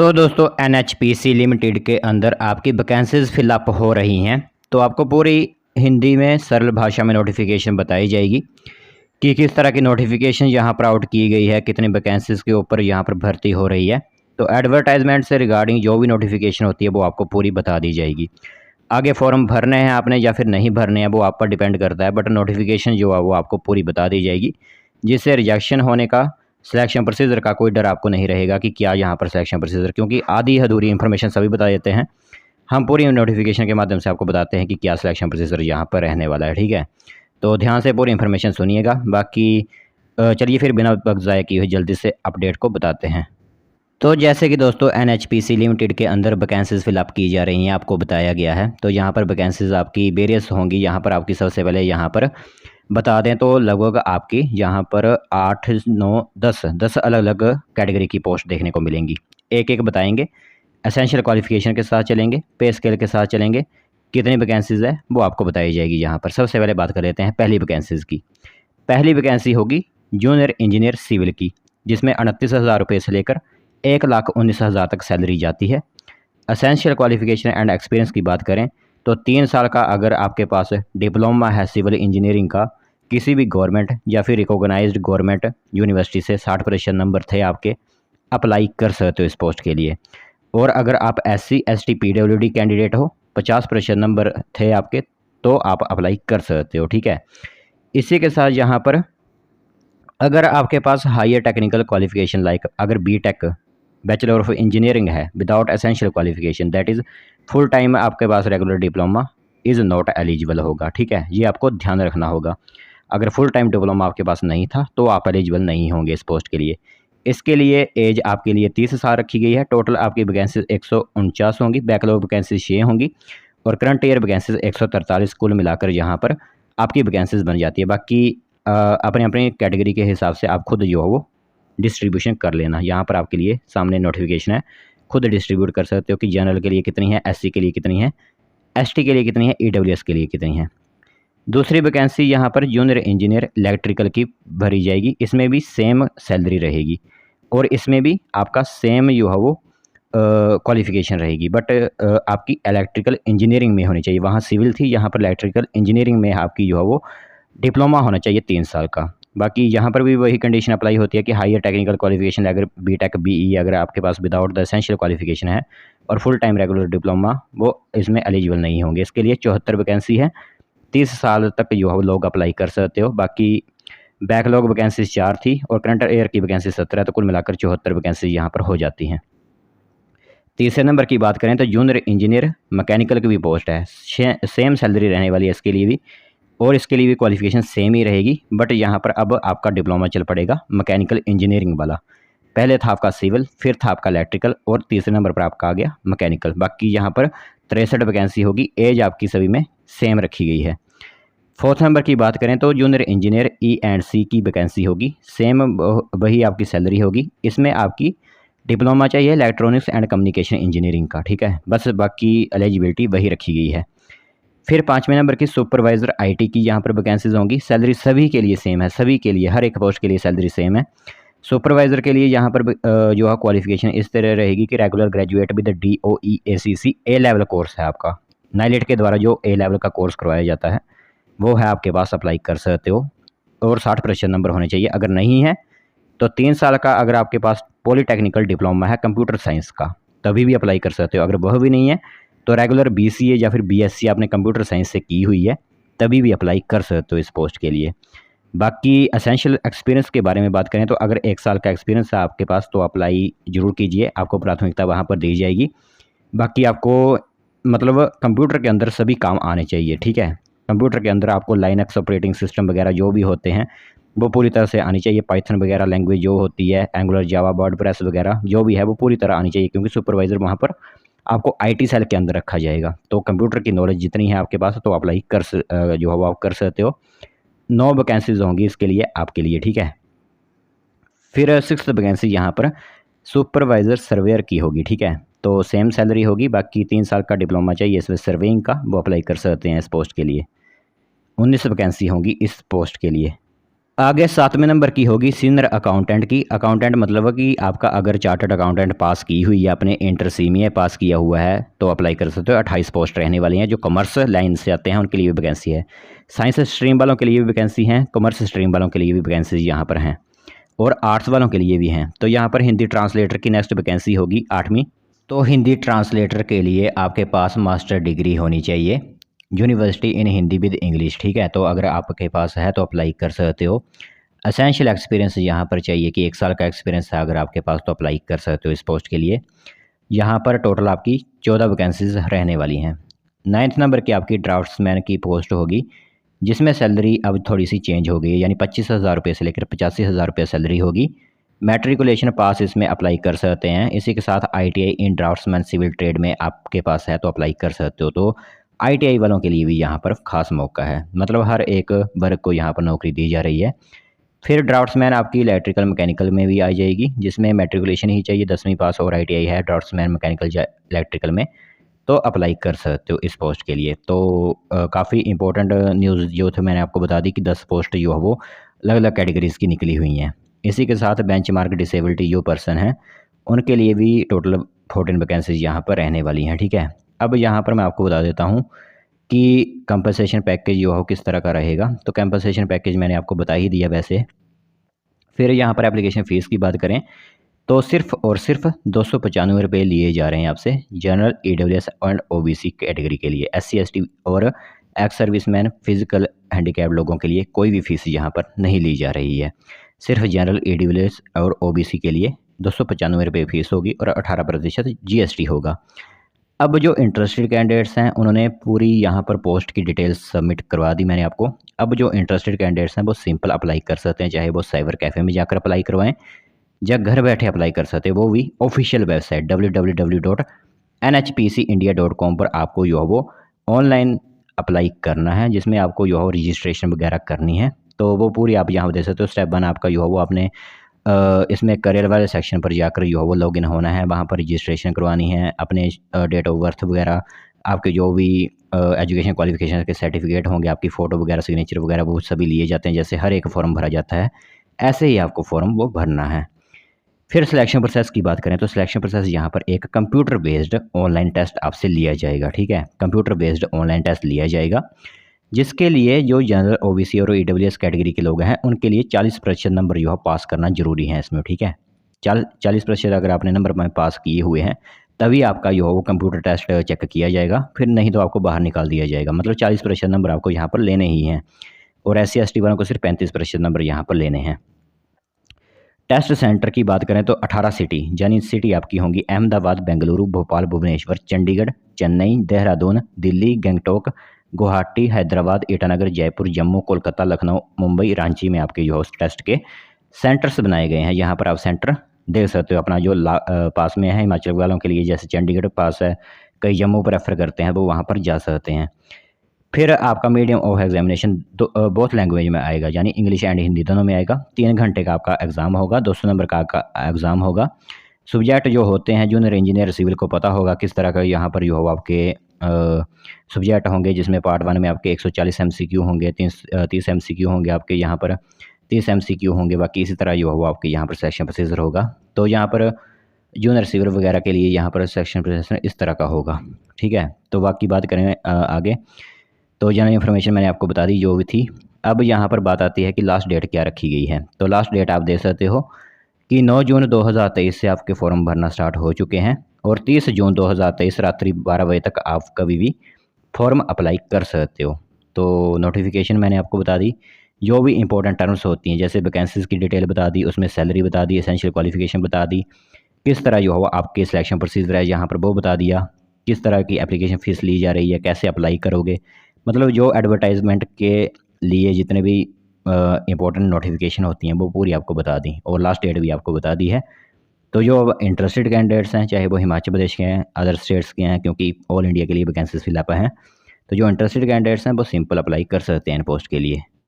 तो दोस्तों NHPC limited के अंदर आपकी वैकेंसीज फिलअप हो रही हैं। तो आपको पूरी हिंदी में सरल भाषा में नोटिफिकेशन बताई जाएगी कि किस तरह की नोटिफिकेशन यहाँ पर आउट की गई है, कितनी वैकेंसीज के ऊपर यहाँ पर भर्ती हो रही है। तो एडवर्टाइजमेंट से रिगार्डिंग जो भी नोटिफिकेशन होती है वो आपको पूरी बता दी जाएगी। आगे फॉर्म भरने हैं आपने या फिर नहीं भरने हैं वो आप पर डिपेंड करता है, बट नोटिफिकेशन जो है वो आपको पूरी बता दी जाएगी, जिससे रिजेक्शन होने का, सिलेक्शन प्रोसीजर का कोई डर आपको नहीं रहेगा कि क्या यहाँ पर सिलेक्शन प्रोसीजर, क्योंकि आधी अधूरी इन्फॉर्मेशन सभी बता देते हैं। हम पूरी नोटिफिकेशन के माध्यम से आपको बताते हैं कि क्या सिलेक्शन प्रोसीजर यहाँ पर रहने वाला है। ठीक है, तो ध्यान से पूरी इन्फॉर्मेशन सुनिएगा। बाकी चलिए फिर बिना वक्त ज़ाया किए हुए जल्दी से अपडेट को बताते हैं। तो जैसे कि दोस्तों एनएचपीसी लिमिटेड के अंदर वैकेंसीज फिलअप की जा रही हैं, आपको बताया गया है। तो यहाँ पर वैकेंसीज आपकी वेरियस होंगी। यहाँ पर आपकी सबसे पहले यहाँ पर बता दें तो लगभग आपकी यहाँ पर 8, 9, 10 अलग अलग कैटेगरी की पोस्ट देखने को मिलेंगी। एक एक बताएंगे। एसेंशियल क्वालिफिकेशन के साथ चलेंगे, पे स्केल के साथ चलेंगे, कितनी वैकेंसीज है वो आपको बताई जाएगी। यहाँ पर सबसे पहले बात कर लेते हैं पहली वैकेंसीज की। पहली वैकेंसी होगी जूनियर इंजीनियर सिविल की, जिसमें 29,000 रुपये से लेकर 1,19,000 तक सैलरी जाती है। एसेंशियल क्वालिफिकेशन एंड एक्सपीरियंस की बात करें तो 3 साल का अगर आपके पास डिप्लोमा है सिविल इंजीनियरिंग का, किसी भी गवर्नमेंट या फिर रिकॉग्नाइज्ड गवर्नमेंट यूनिवर्सिटी से 60% नंबर थे आपके, अप्लाई कर सकते हो इस पोस्ट के लिए। और अगर आप SC ST PWD कैंडिडेट हो, 50% नंबर थे आपके, तो आप अप्लाई कर सकते हो। ठीक है, इसी के साथ यहाँ पर अगर आपके पास हायर टेक्निकल क्वालिफिकेशन लाइक अगर BTech बैचलर ऑफ इंजीनियरिंग है without essential qualification, that is full time आपके पास regular diploma is not eligible होगा। ठीक है, ये आपको ध्यान रखना होगा। अगर फुल टाइम डिप्लोमा आपके पास नहीं था तो आप एलिजिबल नहीं होंगे इस पोस्ट के लिए। इसके लिए एज आपके लिए 30 साल रखी गई है। टोटल आपकी वैकेंसीज 149 होंगी, बैकलॉग वैकेंसीज 6 होंगी और करंट ईयर वैकेंसीज 143 कुल मिलाकर यहाँ पर आपकी वैकेंसीज बन जाती है। बाकी अपने अपने कैटेगरी के हिसाब से आप खुद जो है वो डिस्ट्रीब्यूशन कर लेना। यहाँ पर आपके लिए सामने नोटिफिकेशन है, खुद डिस्ट्रीब्यूट कर सकते हो कि जनरल के लिए कितनी है, SC के लिए कितनी है, ST के लिए कितनी है, EWS के लिए कितनी है। दूसरी वैकेंसी यहाँ पर जूनियर इंजीनियर इलेक्ट्रिकल की भरी जाएगी। इसमें भी सेम सैलरी रहेगी और इसमें भी आपका सेम जो है वो क्वालिफिकेशन रहेगी, बट आपकी इलेक्ट्रिकल इंजीनियरिंग में होनी चाहिए। वहाँ सिविल थी, यहाँ पर इलेक्ट्रिकल इंजीनियरिंग में आपकी जो है वो डिप्लोमा होना चाहिए 3 साल का। बाकी यहाँ पर भी वही कंडीशन अप्लाई होती है कि हायर टेक्निकल क्वालिफिकेशन अगर BTech BE अगर आपके पास विदाउट द एसेंशियल क्वालिफिकेशन है और फुल टाइम रेगुलर डिप्लोमा, वो इसमें एलिजिबल नहीं होंगे। इसके लिए 74 वैकेंसी है, 30 साल तक जो है लोग अप्लाई कर सकते हो। बाकी बैकलॉग वैकेंसी 4 थी और करंट ईयर की वैकेंसी 17, तो कुल मिलाकर 74 वैकेंसी यहाँ पर हो जाती हैं। तीसरे नंबर की बात करें तो जूनियर इंजीनियर मैकेनिकल की भी पोस्ट है, सेम सैलरी रहने वाली है इसके लिए भी, और इसके लिए भी क्वालिफिकेशन सेम ही रहेगी, बट यहाँ पर अब आपका डिप्लोमा चल पड़ेगा मैकेनिकल इंजीनियरिंग वाला। पहले था आपका सिविल, फिर था आपका इलेक्ट्रिकल और तीसरे नंबर पर आपका आ गया मैकेनिकल। बाकी यहाँ पर 63 वैकेंसी होगी, एज आपकी सभी में सेम रखी गई है। फोर्थ नंबर की बात करें तो जूनियर इंजीनियर E&C की वैकेंसी होगी, सेम वही आपकी सैलरी होगी। इसमें आपकी डिप्लोमा चाहिए इलेक्ट्रॉनिक्स एंड कम्युनिकेशन इंजीनियरिंग का। ठीक है, बस बाकी एलिजिबिलिटी वही रखी गई है। फिर 5वें नंबर की सुपरवाइज़र IT की यहाँ पर वैकेंसीज होंगी। सैलरी सभी के लिए सेम है, सभी के लिए, हर एक पोस्ट के लिए सैलरी सेम है। सुपरवाइज़र के लिए यहाँ पर जो है क्वालिफिकेशन इस तरह रहेगी कि regular graduate with DOE ACC A level course है आपका। नाइलेट के द्वारा जो A लेवल का कोर्स करवाया जाता है वो है आपके पास, अप्लाई कर सकते हो और 60% नंबर होने चाहिए। अगर नहीं है तो 3 साल का अगर आपके पास पॉलीटेक्निकल डिप्लोमा है कंप्यूटर साइंस का, तभी भी अप्लाई कर सकते हो। अगर वह भी नहीं है तो रेगुलर BCA या फिर BSc आपने कंप्यूटर साइंस से की हुई है, तभी भी अप्लाई कर सकते हो इस पोस्ट के लिए। बाकी एसेंशियल एक्सपीरियंस के बारे में बात करें तो अगर 1 साल का एक्सपीरियंस है आपके पास तो अप्लाई ज़रूर कीजिए, आपको प्राथमिकता वहाँ पर दी जाएगी। बाकी आपको मतलब कंप्यूटर के अंदर सभी काम आने चाहिए। ठीक है, कंप्यूटर के अंदर आपको लाइनक्स ऑपरेटिंग सिस्टम वगैरह जो भी होते हैं वो पूरी तरह से आनी चाहिए। पाइथन वगैरह लैंग्वेज जो होती है, एंगुलर, जावा, वर्डप्रेस वगैरह जो भी है वो पूरी तरह आनी चाहिए, क्योंकि सुपरवाइज़र वहाँ पर आपको IT सेल के अंदर रखा जाएगा। तो कंप्यूटर की नॉलेज जितनी है आपके पास तो अप्लाई जो है वो आप कर सकते हो। 9 वैकेंसीज होंगी इसके लिए आपके लिए। ठीक है, फिर 6th वैकेंसी यहाँ पर सुपरवाइज़र सर्वेयर की होगी। ठीक है, तो सेम सैलरी होगी। बाकी 3 साल का डिप्लोमा चाहिए इसमें सर्वेइंग का, वो अप्लाई कर सकते हैं इस पोस्ट के लिए। 19 वैकेंसी होंगी इस पोस्ट के लिए। आगे 7वें नंबर की होगी सीनियर अकाउंटेंट की। अकाउंटेंट मतलब है कि आपका अगर चार्टर्ड अकाउंटेंट पास की हुई है, आपने इंटर सीए पास किया हुआ है तो अप्लाई कर सकते हो। 28 पोस्ट रहने वाली हैं। जो कॉमर्स लाइन से आते हैं उनके लिए भी वैकेंसी है। साइंस स्ट्रीम वालों के लिए भी वैकेंसी हैं, कॉमर्स स्ट्रीम वालों के लिए भी वैकेंसी यहाँ पर हैं और आर्ट्स वालों के लिए भी हैं। तो यहाँ पर हिंदी ट्रांसलेटर की नेक्स्ट वैकेंसी होगी 8वीं। तो हिंदी ट्रांसलेटर के लिए आपके पास मास्टर डिग्री होनी चाहिए, university in Hindi with English, ठीक है। तो अगर आपके पास है तो अप्लाई कर सकते हो। एसेंशियल एक्सपीरियंस यहाँ पर चाहिए कि 1 साल का एक्सपीरियंस है अगर आपके पास तो अप्लाई कर सकते हो इस पोस्ट के लिए। यहाँ पर टोटल आपकी 14 वैकेंसीज रहने वाली हैं। 9th नंबर की आपकी ड्राफ्ट्समैन की पोस्ट होगी, जिसमें सैलरी अब थोड़ी सी चेंज हो गई है, यानी 25,000 रुपये से लेकर 85,000 रुपये सैलरी होगी। मैट्रिकुलेशन पास इसमें अप्लाई कर सकते हैं। इसी के साथ ITI इन ड्राफ्ट्समैन सिविल ट्रेड में आपके पास है तो अप्लाई कर सकते हो। तो ITI वालों के लिए भी यहाँ पर खास मौका है, मतलब हर एक वर्ग को यहाँ पर नौकरी दी जा रही है। फिर ड्राफ्ट्समैन आपकी इलेक्ट्रिकल मैकेनिकल में भी आ जाएगी, जिसमें मैट्रिकुलेशन ही चाहिए, 10वीं पास और ITI है ड्राफ्ट्समैन मैकेनिकल इलेक्ट्रिकल में, तो अप्लाई कर सकते हो इस पोस्ट के लिए। तो काफ़ी इंपॉर्टेंट न्यूज़ जो थे मैंने आपको बता दी कि 10 पोस्ट जो है वो अलग अलग कैटेगरीज़ की निकली हुई हैं। इसी के साथ बेंचमार्क डिसेबिलिटी जो पर्सन हैं उनके लिए भी टोटल 14 वैकेंसीज यहाँ पर रहने वाली हैं, ठीक है। अब यहाँ पर मैं आपको बता देता हूँ कि कंपनसेशन पैकेज जो हो किस तरह का रहेगा। तो कंपनसेशन पैकेज मैंने आपको बता ही दिया वैसे। फिर यहाँ पर एप्लीकेशन फ़ीस की बात करें तो सिर्फ और सिर्फ 295 रुपये लिए जा रहे हैं आपसे general, EWS and OBC category के लिए। SC ST और एक्स सर्विसमैन, फिजिकल हैंडीकैप लोगों के लिए कोई भी फ़ीस यहाँ पर नहीं ली जा रही है। सिर्फ जनरल, EWS और OBC के लिए 295 रुपये फ़ीस होगी और 18% GST होगा। अब जो इंटरेस्टेड कैंडिडेट्स हैं उन्होंने पूरी यहाँ पर पोस्ट की डिटेल्स सबमिट करवा दी मैंने आपको। अब जो इंटरेस्टेड कैंडिडेट्स हैं वो सिंपल अप्लाई कर सकते हैं, चाहे वो साइबर कैफ़े में जाकर अप्लाई करवाएं या घर बैठे अप्लाई कर सकते हैं, वो भी ऑफिशियल वेबसाइट www.nhpcindia.com पर आपको जो है वो ऑनलाइन अप्लाई करना है, जिसमें आपको जो है रजिस्ट्रेशन वगैरह करनी है। तो वो पूरी आप यहाँ दे सकते हो। स्टेप 1 आपका जो है वो आपने इसमें करियर वाले सेक्शन पर जाकर जो है वो लॉगिन होना है, वहाँ पर रजिस्ट्रेशन करवानी है, अपने डेट ऑफ बर्थ वगैरह, आपके जो भी एजुकेशन क्वालिफिकेशन के सर्टिफिकेट होंगे, आपकी फ़ोटो वगैरह, सिग्नेचर वगैरह वो सभी लिए जाते हैं। जैसे हर एक फॉर्म भरा जाता है ऐसे ही आपको फॉर्म वो भरना है। फिर सिलेक्शन प्रोसेस की बात करें तो सिलेक्शन प्रोसेस यहाँ पर एक कंप्यूटर बेस्ड ऑनलाइन टेस्ट आपसे लिया जाएगा, ठीक है। कंप्यूटर बेस्ड ऑनलाइन टेस्ट लिया जाएगा, जिसके लिए जो जनरल, OBC और EWS कैटेगरी के लोग हैं उनके लिए 40% नंबर जो है पास करना जरूरी है इसमें, ठीक है। 40% अगर आपने नंबर में पास किए हुए हैं तभी आपका जो है वो कंप्यूटर टेस्ट चेक किया जाएगा, फिर नहीं तो आपको बाहर निकाल दिया जाएगा। मतलब 40% नंबर आपको यहाँ पर लेने ही हैं और SC ST वालों को सिर्फ 35% नंबर यहाँ पर लेने हैं। टेस्ट सेंटर की बात करें तो 18 सिटी, यानी सिटी आपकी होंगी अहमदाबाद, बेंगलुरु, भोपाल, भुवनेश्वर, चंडीगढ़, चेन्नई, देहरादून, दिल्ली, गंगटोक, गुवाहाटी, हैदराबाद, ईटानगर, जयपुर, जम्मू, कोलकाता, लखनऊ, मुंबई, रांची में आपके जो टेस्ट के सेंटर्स बनाए गए हैं। यहाँ पर आप सेंटर देख सकते हो अपना जो पास में है। हिमाचल वालों के लिए जैसे चंडीगढ़ पास है, कई जम्मू प्रेफर करते हैं वो वहाँ पर जा सकते हैं। फिर आपका medium of examination both language में आएगा, यानी इंग्लिश एंड हिंदी दोनों में आएगा। 3 घंटे का आपका एग्ज़ाम होगा, 200 नंबर का आपका एग्ज़ाम होगा। सब्जेक्ट जो होते हैं जूनियर इंजीनियर सिविल को पता होगा किस तरह का यहाँ पर जो हो आपके सब्जेक्ट होंगे, जिसमें पार्ट 1 में आपके 140 MCQ होंगे, 30 MCQ होंगे आपके यहाँ पर, 30 MCQ होंगे। बाकी इसी तरह जो हो आपके यहाँ पर सेक्शन प्रोसीजर होगा। तो यहाँ पर जूनियर सिविल वगैरह के लिए यहाँ पर सेक्शन प्रोसीजर इस तरह का होगा, ठीक है। तो बाकी बात करें आगे, तो जनरल इन्फॉर्मेशन मैंने आपको बता दी जो भी थी। अब यहाँ पर बात आती है कि लास्ट डेट क्या रखी गई है। तो लास्ट डेट आप देख सकते हो कि 9 जून 2023 से आपके फॉर्म भरना स्टार्ट हो चुके हैं और 30 जून 2023 रात्रि 12 बजे तक आप कभी भी फॉर्म अप्लाई कर सकते हो। तो नोटिफिकेशन मैंने आपको बता दी, जो भी इंपॉर्टेंट टर्म्स होती हैं जैसे वैकेंसीज़ की डिटेल बता दी, उसमें सैलरी बता दी, एसेंशियल क्वालिफिकेशन बता दी, किस तरह जो हो आपके सिलेक्शन प्रोसीजर है यहाँ पर वो बता दिया, किस तरह की एप्लीकेशन फ़ीस ली जा रही है, कैसे अप्लाई करोगे। मतलब जो एडवर्टाइजमेंट के लिए जितने भी इंपॉर्टेंट नोटिफिकेशन होती हैं वो पूरी आपको बता दी और लास्ट डेट भी आपको बता दी है। तो जो इंटरेस्टेड कैंडिडेट्स हैं, चाहे वो हिमाचल प्रदेश के हैं, अदर स्टेट्स के हैं, क्योंकि ऑल इंडिया के लिए वैकेंसीज फिलअप हैं, तो जो इंटरेस्टेड कैंडिडेट्स हैं वो सिंपल अप्लाई कर सकते हैं इन पोस्ट के लिए।